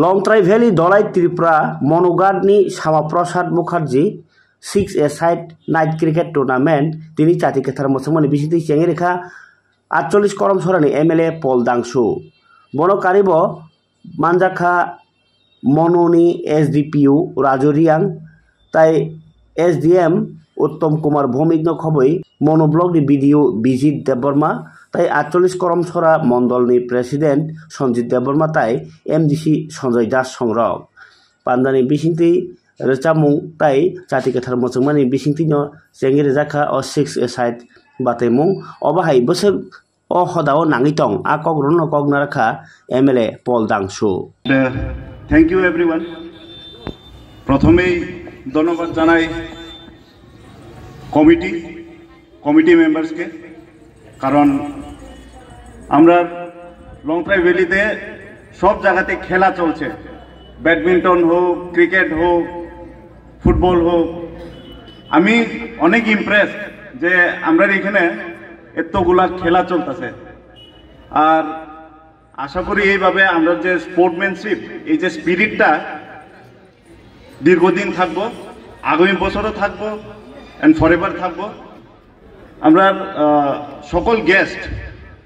লংট্রাই valley Dhalai Tripura মনোগার্ডনি Shyamaprasad Mukherjee 6-a-side night cricket tournament তিনি চাতি কেথার মোসামনি বিসিতি চেঙ্গি রেখা 48 করম সরানি এমএলএ পল দাংশু বনো কারিব মানজাখা মনোনি এসডিপিইউ রাজু রিয়াং তাই এসডিএম উত্তম কুমার ভৌমিক খবই মনোব্লগনি বিডিও বিজিত দেববর্মা তাই 48 করম সরা মন্ডলনি প্রেসিডেন্ট সঞ্জিত দেববর্মা তাই এমডিসি সঞ্জয় দাস সংরক পান্দানি বিসিংতি রেচামুং তাই চাতি কেথার মোসামনি বিসিংতিनो চেঙ্গি রেজাখা অ 6-a-side বাতেমুং অবাহাই বছর অ হদাও নাঙিতং আ কগ্রন কগনা রাখা এমএলএ পল দাংশু। Thank you everyone. প্রথমেই ধন্যবাদ জানাই কমিটি মেম্বার্সকে, কারণ আমরা লংট্রাই ভ্যালিতে সব জায়গাতে খেলা চলছে, ব্যাডমিন্টন হোক, ক্রিকেট হোক, ফুটবল হোক। আমি অনেক ইমপ্রেস যে আমরা এখানে এতগুলা খেলা চলতেছে, আর আশা করি এইভাবে আমরা যে স্পোর্টম্যানশিপ, এই যে স্পিরিটটা দীর্ঘদিন থাকবো, আগামী বছরও থাকবো অ্যান্ড ফরএভার থাকবো। আমরা সকল গেস্ট,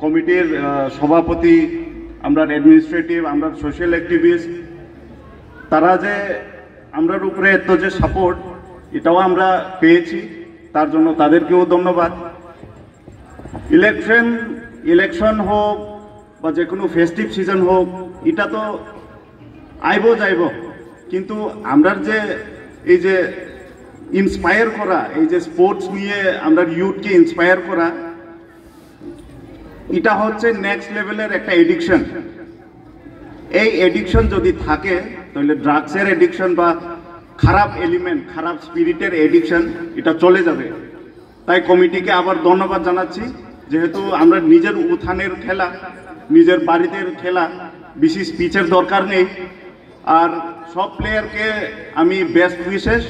কমিটির সভাপতি, আমরা অ্যাডমিনিস্ট্রেটিভ, আমরা সোশ্যাল অ্যাক্টিভিস্ট, তারা যে আমরার উপরে এত যে সাপোর্ট এটাও আমরা পেয়েছি, তার জন্য তাদেরকেও ধন্যবাদ। ইলেকশন হোক বা যে কোনো ফেস্টিভ সিজন হোক, এটা তো আইব যাইব, কিন্তু আমরা যে এই যে ইন্সপায়ার করা, এই যে স্পোর্টস নিয়ে আমরা ইউথকে ইন্সপায়ার করা, এটা হচ্ছে নেক্সট লেভেলের একটা এডিকশন। এই এডিকশন যদি থাকে তাহলে ড্রাগসের এডিকশন বা খারাপ এলিমেন্ট, খারাপ স্পিরিটের এডিকশন এটা চলে যাবে। তাই কমিটিকে আবার ধন্যবাদ জানাচ্ছি, যেহেতু আমরা নিজের উত্থানের খেলা, নিজের বাড়িতে খেলা, বিশেষ পিচের দরকার নেই। আর সব প্লেয়ারকে আমি বেস্ট উইশেস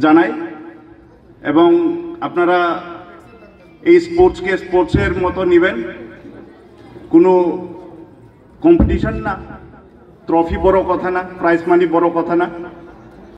জানাই, এবং আপনারা এই স্পোর্টসকে স্পোর্টসের মতো নেবেন, কোনো কম্পিটিশন না, ট্রফি বড় কথা না, প্রাইজ মানি বড় কথা না।